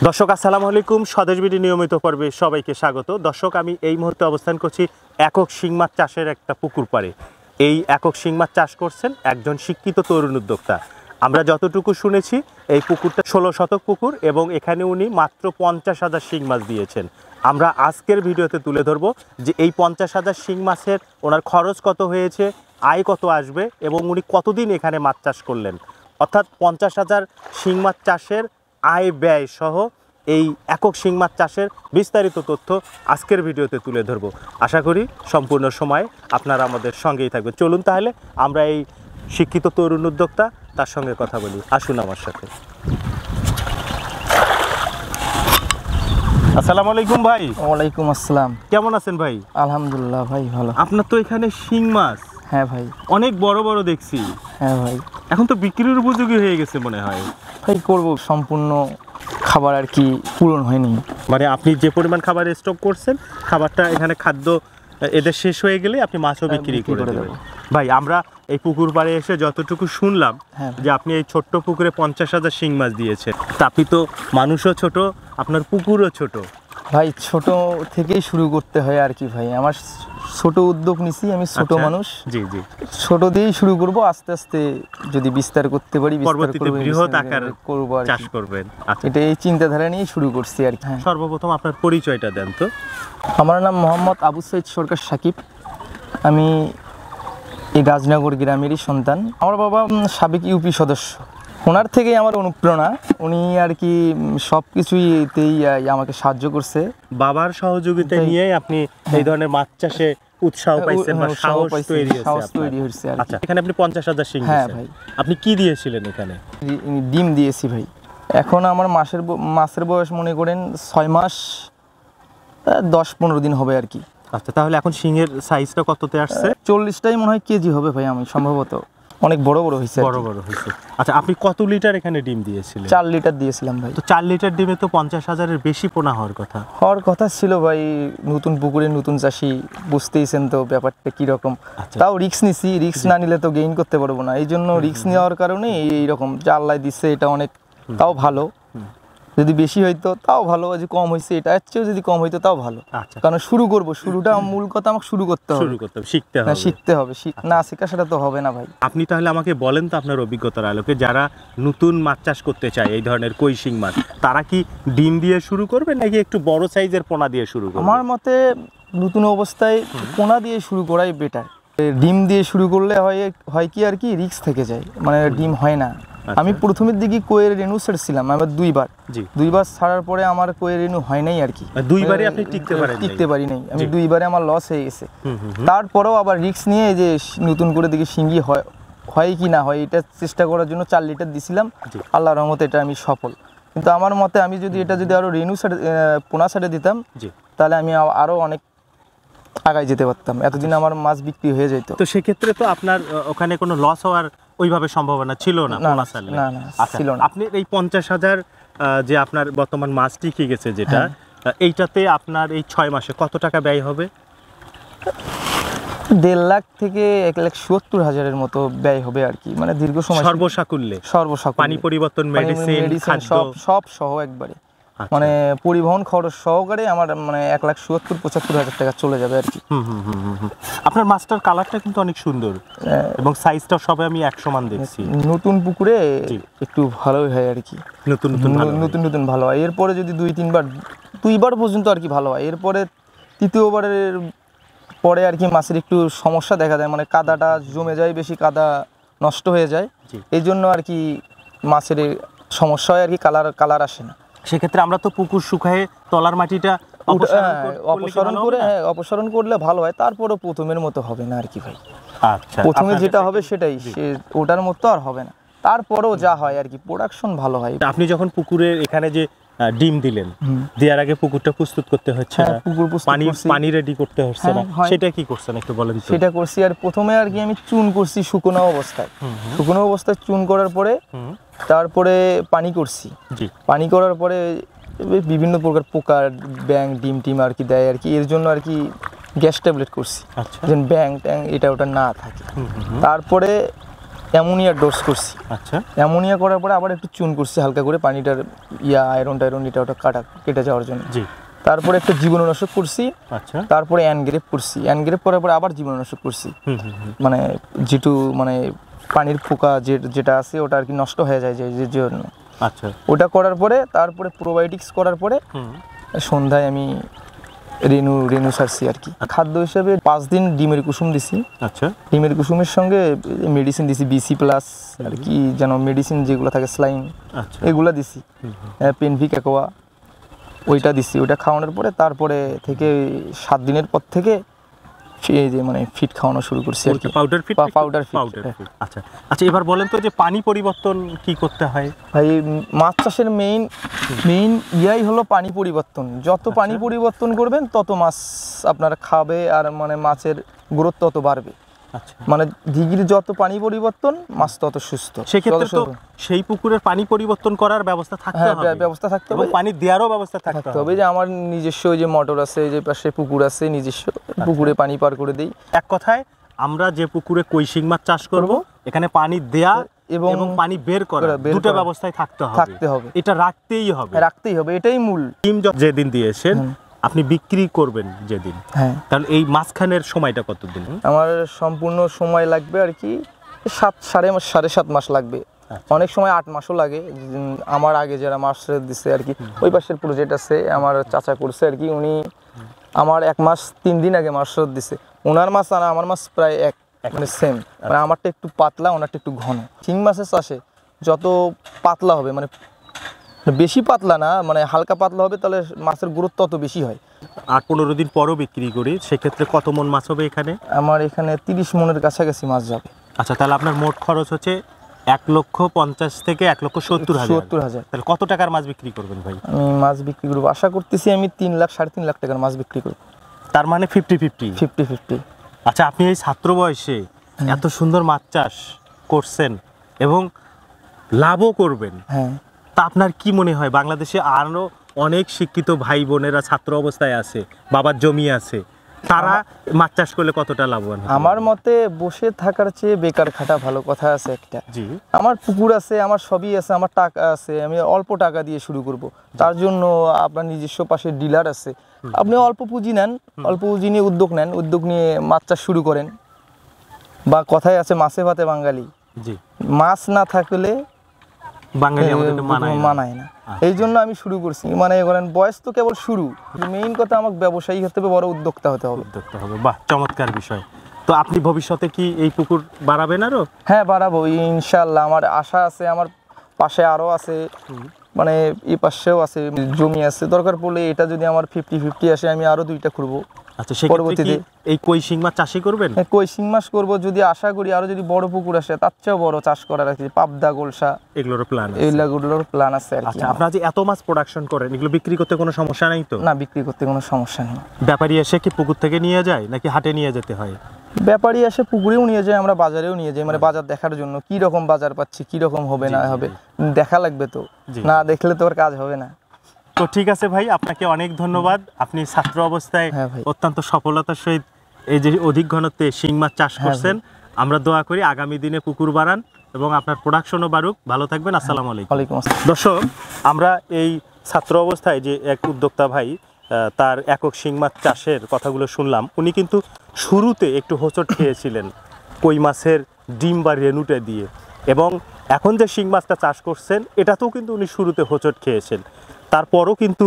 দর্শক আসসালামু আলাইকুম, স্বদেশ বিডি নিয়মিত পর্বে সবাইকে স্বাগত। দর্শক, আমি এই মুহূর্তে অবস্থান করছি একক শিং মাছ চাষের একটা পুকুর পাড়ে। এই একক শিং মাছ চাষ করছেন একজন শিক্ষিত তরুণ উদ্যোক্তা। আমরা যতটুকু শুনেছি এই পুকুরটা 16 শতক পুকুর এবং এখানে উনি মাত্র 50,000 শিং মাছ দিয়েছেন। আমরা আজকের ভিডিওতে তুলে ধরবো যে এই 50,000 শিং মাছের ওনার খরচ কত হয়েছে, আয় কত আসবে এবং উনি কতদিন এখানে মাছ চাষ করলেন, অর্থাৎ 50,000 শিং মাছ চাষের আয় ব্যয় সহ এই একক শিং মাছ চাষের বিস্তারিত তথ্য আজকের ভিডিওতে তুলে ধরব। আশা করি সম্পূর্ণ সময় আপনারা আমাদের সঙ্গেই থাকবেন। চলুন তাহলে আমরা এই শিক্ষিত তরুণ উদ্যোক্তা তার সঙ্গে কথা বলি। আসুন আমার সাথে। আসসালামু আলাইকুম ভাই। ওয়ালাইকুম আসসালাম। কেমন আছেন ভাই? আলহামদুলিল্লাহ ভাই, ভালো। আপনার তো এখানে শিং মাছ? হ্যাঁ ভাই। অনেক বড় বড় দেখছি। হ্যাঁ ভাই। এখন তো বিক্রির উপযোগী হয়ে গেছে মনে হয়। ভাই করব, সম্পূর্ণ খাবার আর কি পূরণ হয়নি। মানে আপনি যে পরিমাণ খাবার স্টক করছেন, খাবারটা এখানে খাদ্য এদের শেষ হয়ে গেলে আপনি মাছও বিক্রি করে দেবেন। ভাই, আমরা এই পুকুর পাড়ে এসে যতটুকু শুনলাম যে আপনি এই ছোট্ট পুকুরে 50,000 শিং মাছ দিয়েছেন। তা আপনি তো মানুষও ছোট, আপনার পুকুরও ছোট। ভাই ছোট থেকেই শুরু করতে হয় আর কি ভাই। আমার ছোট উদ্যোগ নিছি, আমি ছোট মানুষ। জি জি। ছোট দিয়েই শুরু করব, আস্তে আস্তে যদি বিস্তার করতে পারি পরবর্তীতে বৃহৎ আকার করব আর চাষ করবেন। এটা এই চিন্তাধারা নিয়ে শুরু করছি আর কি। সর্বপ্রথম আপনার পরিচয়টা দেন তো। আমার নাম মোহাম্মদ আবু সাইদ সরকার সাকিব। আমি এই গাজনগর গ্রামেরই সন্তান। আমার বাবা সাবেক ইউপি সদস্য, ওনার থেকেই আমার অনুপ্রেরণা। উনি আর কি সব কিছুইতেই আমাকে সাহায্য করছে। বাবার সহযোগিতা নিয়ে আপনি এই ধরনের মাছ চাষে উৎসাহ পাইছেন বা সাহস তৈরি হয়েছে। আচ্ছা, এখানে আপনি 50,000 শিং দিয়েছেন। ভাই। আপনি কি দিয়েছিলেন এখানে? ডিম দিয়েছি ভাই। এখন আমার মাছের বয়স মনে করেন 6 মাস 10-15 দিন হবে আর কি। আচ্ছা, তাহলে এখন শিংয়ের সাইজটা কততে আসছে? 40টাই মনে হয় কেজি হবে ভাই। আমি সম্ভবত অনেক বড় বড় হয়েছে। আচ্ছা, আপনি কত লিটার এখানে ডিম দিয়েছিলেন? 4 লিটার দিয়েছিলাম ভাই। তো 4 লিটার ডিমে তো 50,000-এর বেশি পোনা হওয়ার কথা ছিল ভাই। নতুন পুকুরে নতুন চাষি, বুঝতেইছেন তো ব্যাপারটা কিরকম। তাও রিস্ক নিছি, রিস্ক না নিলে তো গেইন করতে পারবো না। এই জন্য রিস্ক নেওয়ার কারণে এইরকম যা আল্লাহ দিচ্ছে এটা অনেক, তাও ভালো। যদি বেশি হইতো তাও ভালো, যে কম হয়েছে এটা চেয়েও যদি কম হইতো তাও ভালো। কারণ শুরু করব, শুরুটা মূল কথা, আমাকে শুরু করতে হবে, শিখতে হবে। না শেখা সেটা তো হবে না ভাই। আপনি তাহলে আমাকে বলেন তো আপনার অভিজ্ঞতার আলোকে, যারা নতুন মাছ চাষ করতে চায় এই ধরনের কই শিং মাছ, তারা কি ডিম দিয়ে শুরু করবে নাকি একটু বড় সাইজের পোনা দিয়ে শুরু করবে? আমার মতে নতুন অবস্থায় পোনা দিয়ে শুরু করাই বেটার। ডিম দিয়ে শুরু করলে হয় কি আর কি রিস্ক থেকে যায়, মানে ডিম হয় না। আমি প্রথমের দিকে কোয়ের রেনু ছেড়েছিলাম, আমার দুইবার ছাড়ার পরে আমার কোয়ের রেনু হয় নাই আর কি। দুইবারই আপনি টিকতে পারি নাই আমি। দুইবারে আমার লস হয়ে গেছে। তারপরেও আবার রিস্ক নিয়ে যে নতুন করে দেখি শিঙ্গি হয় কি না হয়, এটা চেষ্টা করার জন্য 4 লিটার দিছিলাম। আল্লাহর রহমতে এটা আমি সফল। কিন্তু আমার মতে আমি যদি আরো রেনু পোনা ছেড়ে দিতাম, তাহলে আমি আরো অনেক আগায় যেতে পারতাম। এতদিন আমার মাছ বিক্রি হয়ে যেত। তো সেক্ষেত্রে তো আপনার ওখানে কোনো লস হওয়ার ওইভাবে সম্ভাবনা ছিল না? ছিল না। আপনি এই 50,000 যে আপনার বর্তমান মাছ টিকে গেছে যেটা, এইটাতে আপনার এই 6 মাসে কত টাকা ব্যয় হবে? 1.5 লাখ থেকে 1,70,000-এর মতো ব্যয় হবে আর কি। মানে দীর্ঘ সময় সর্বসাকুল্যে পানি পরিবর্তন, মেডিসিন, সব সহ একবারে। মানে পরিবহন খরচ সহকারে আমার মানে 1,70,000-75,000 টাকা চলে যাবে আর কি। আপনার মাছটার কালারটা কিন্তু অনেক সুন্দর এবং সাইজটা সবে আমি এক সমান দেখছি। নতুন পুকুরে একটু ভালোই হয় আর কি। নতুন ভালো হয়। এরপরে যদি 2-3বার পর্যন্ত আর কি ভালো হয়। এরপরে তৃতীয়বারের পরে আর কি মাছের একটু সমস্যা দেখা যায়, মানে কাদাটা জমে যায়, বেশি কাদা নষ্ট হয়ে যায়। এই জন্য আর কি মাছের সমস্যা হয় আর কি, কালার আসে না। সেক্ষেত্রে আমরা তো পুকুর শুকায়ে তলার মাটিটা অপসারণ করলে ভালো হয়। তারপরেও প্রথমের মতো হবে না আর কি ভাই। আচ্ছা, প্রথমে যেটা হবে সেটাই, ওটার মতো আর হবে না। তারপরেও যা হয় আর কি, প্রোডাকশন ভালো হয়। আপনি যখন পুকুরে এখানে যে ডিম দিলেন, দেওয়ার আগে পুকুরটা প্রস্তুত করতে হচ্ছে না, পানি রেডি করতে হচ্ছে না, সেটা কি করছেন একটু বলেন? সেটা করছি। আর প্রথমে আর কি আমি চুন করছি শুকনো অবস্থায় চুন করার পরে তারপরে পানি করছি। পানি করার পরে বিভিন্ন প্রকার পোকা, ব্যাং, ডিম আর কি দেয় আর কি। এর জন্য আর কি গ্যাস ট্যাবলেট করছি, যেন ব্যাং ট্যাং এটা ওটা না থাকে। তারপরে অ্যামোনিয়ার ডোজ করছি। আচ্ছা অ্যামোনিয়া করার পরে আবার একটু চুন করছি হালকা করে, পানিটার আয়রন টাইরন এটা ওটা কেটে যাওয়ার জন্য। জি। তারপরে একটা জীবাণুনাশক করছি। আচ্ছা। তারপরে অ্যানগ্রেপ করছি। অ্যানগ্রেপ করার পরে আবার জীবাণুনাশক করছি। মানে যেটু মানে পানির পোকা যেটা আছে ওটা আর কি নষ্ট হয়ে যায় যে জন্য। আচ্ছা। ওটা করার পরে তারপরে প্রোবায়োটিক্স করার পরে সন্ধ্যায় আমি রেনু সারছি আর কি। খাদ্য হিসেবে 5 দিন ডিমের কুসুম দিছি। আচ্ছা। ডিমের কুসুমের সঙ্গে মেডিসিন দিছি, BC+ আর কি যেন মেডিসিন যেগুলো থাকে স্লাইম, আচ্ছা। এগুলা দিছি। পেনভিক অ্যাকোয়া ওইটা দিছি। ওইটা খাওয়ানোর পরে তারপরে থেকে 7 দিনের পর থেকে এই যে মানে ফিট খাওয়ানো শুরু করছি আর কি। Powder fit. Powder fit. আচ্ছা আচ্ছা, এবার বলেন তো যে পানি পরিবর্তন কি করতে হয়? ভাই মাছ চাষের মেইন ইয়াই হলো পানি পরিবর্তন। যত পানি পরিবর্তন করবেন তত মাছ আপনার খাবে আর মানে মাছের গ্রোথ তত বাড়বে। আচ্ছা। মানে ডিগ্রি যত পানি পরিবর্তন মাছ তত সুস্থ। সেক্ষেত্রে তো সেই পুকুরের পানি পরিবর্তন করার ব্যবস্থা থাকতে হবে। ব্যবস্থা থাকতে হবে, পানি দেওয়ারও ব্যবস্থা থাকতে হবে। যে আমার নিজস্ব ওই যে মোটর আছে, যে পাশে পুকুর আছে, নিজস্ব পুকুরে পানি পার করে দেই। এক কথায় আমরা যে পুকুরে কই শিং মাছ চাষ করব এখানে পানি দেয়া এবং পানি বের করা দুটো ব্যবস্থায় থাকতে হবে। এটা রাখতেই হবে, এটাই মূল। টিম যেদিন দিয়েছেন আপনি বিক্রি করবেন যেদিন, হ্যাঁ, তাহলে এই মাঝখানের সময়টা কতদিন? আমার সম্পূর্ণ সময় লাগবে আর কি 7.5 মাস লাগবে। অনেক সময় 8 মাসও লাগে। আমার আগে যারা মাছ দিচ্ছে আর কি, ওই পাশের প্রজেক্ট আছে আমার চাচা করছে আর কি, উনি আমার 1 মাস 3 দিন আগে মাছ দিচ্ছে। ওনার মাছ আর আমার মাছ প্রায় এক মানে সেম। মানে আমারটা একটু পাতলা, ওনারটা একটু ঘন। শিং মাছের চাষে যত পাতলা হবে, মানে বেশি পাতলা না, মানে হালকা পাতলা হবে, তাহলে মাছের গুরুত্ব তত বেশি হয়। 8-15 দিন পরও বিক্রি করি, সেক্ষেত্রে কত মন মাছ হবে এখানে? আমার এখানে 30 মনের কাছাকাছি মাছ যাবে। আচ্ছা, তাহলে আপনার মোট খরচ হচ্ছে 1,50,000 থেকে 1,70,000। তাহলে কত টাকার মাছ বিক্রি করবেন ভাই? আমি মাছ বিক্রি করবো, আশা করতেছি আমি 3 লাখ 3.5 লাখ টাকার মাছ বিক্রি করবো। তার মানে 50-50। আচ্ছা, আপনি এই ছাত্র বয়সে এত সুন্দর মাছ চাষ করছেন এবং লাভও করবেন, হ্যাঁ, তা আপনার কি মনে হয় বাংলাদেশে আরো অনেক শিক্ষিত ভাই বোনেরা ছাত্র অবস্থায় আছে, বাবার জমি আছে, তারা মাছ চাষ করলে কতটা লাভবান হবে? আমার মতে বসে থাকার চেয়ে বেকার খাটা ভালো, কথা আছে একটা। জি। আমার পুকুর আছে, আমার সবই আছে, আমার টাকা আছে, আমি অল্প টাকা দিয়ে শুরু করব। তার জন্য আপনার নিজস্ব পাশে ডিলার আছে, আপনি অল্প পুঁজি নেন, অল্প পুঁজি নিয়ে উদ্যোগ নিয়ে মাছ চাষ শুরু করেন। বা কথায় আছে মাছে ভাতে বাঙালি। জি। মাছ না থাকলে বাঙালি আমাদেরকে মানায় না। এই জন্য আমি শুরু করছি। মানে করেন বয়স তো কেবল শুরু, মেইন কথা আমাকে ব্যবসায়ী হতে হবে, বড় উদ্যোক্তা হতে হবে। বাহ, চমৎকার বিষয়। তো আপনি ভবিষ্যতে কি এই পুকুর বাড়াবেন আরো? হ্যাঁ, বাড়াবো ইনশাআল্লাহ। আমার আশা আছে, আমার পাশে আরো আছে, মানে এই পাশেও আছে জমি আছে। দরকার পড়লে এটা যদি আমার 50-50 আসে, আমি আরো 2টা খুঁড়বো। আচ্ছা, সেক্ষেত্রে কি এই কই শিং মাছ চাষই করবেন? হ্যাঁ, কই শিং মাছ করবো, যদি আশা করি আরো যদি বড় পুকুর আসে, তার চেয়েও বড় চাষ করার আছে, পাবদা, গোলসা, এগুলোর প্ল্যান আছে আর কি। আচ্ছা, আপনারা যে এত মাছ প্রোডাকশন করেন, এগুলো বিক্রি করতে কোনো সমস্যা নেই তো? না, বিক্রি করতে কোনো সমস্যা নেই। ব্যাপারী এসে কি পুকুর থেকে নিয়ে যায় নাকি হাটে নিয়ে যেতে হয়? ব্যাপারী আসে, পুকুরেও নিয়ে যায়, আমরা বাজারেও নিয়ে যাই। মানে বাজার দেখার জন্য, কি রকম বাজার পাচ্ছি, কি রকম হবে না হবে দেখা লাগবে তো, না দেখলে তো আর কাজ হবে না। তো ঠিক আছে ভাই, আপনাকে অনেক ধন্যবাদ। আপনি ছাত্র অবস্থায় অত্যন্ত সফলতার সহিত এই যে অধিক ঘনত্বে শিং মাছ চাষ করছেন। আমরা দোয়া করি আগামী দিনে পুকুর বাড়ান এবং আপনার প্রোডাকশনও বাড়ুক। ভালো থাকবেন। আসসালামু আলাইকুম। ওয়ালাইকুম আসসালাম। দর্শক, আমরা এই ছাত্র অবস্থায় যে এক উদ্যোক্তা ভাই তার একক শিং মাছ চাষের কথাগুলো শুনলাম। উনি কিন্তু শুরুতে একটু হোঁচট খেয়েছিলেন কই মাছের ডিম বা রেনুটা দিয়ে, এবং এখন যে শিং মাছটা চাষ করছেন এটাতেও কিন্তু উনি শুরুতে হোঁচট খেয়েছেন। তারপরও কিন্তু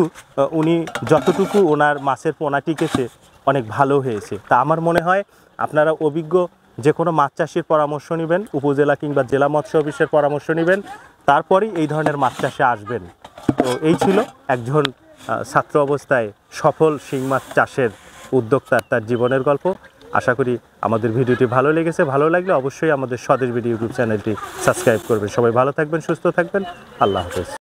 উনি যতটুকু ওনার মাছের পোনা টিকেছে অনেক ভালো হয়েছে। তা আমার মনে হয় আপনারা অভিজ্ঞ যে কোনো মাছ চাষির পরামর্শ নেবেন, উপজেলা কিংবা জেলা মৎস্য অফিসের পরামর্শ নেবেন, তারপরেই এই ধরনের মাছ চাষে আসবেন। তো এই ছিল একজন ছাত্র অবস্থায় সফল শিং মাছ চাষের উদ্যোক্তার তার জীবনের গল্প। আশা করি আমাদের ভিডিওটি ভালো লেগেছে। ভালো লাগলে অবশ্যই আমাদের স্বদেশ ভিডিও ইউটিউব চ্যানেলটি সাবস্ক্রাইব করবেন। সবাই ভালো থাকবেন, সুস্থ থাকবেন। আল্লাহ হাফেজ।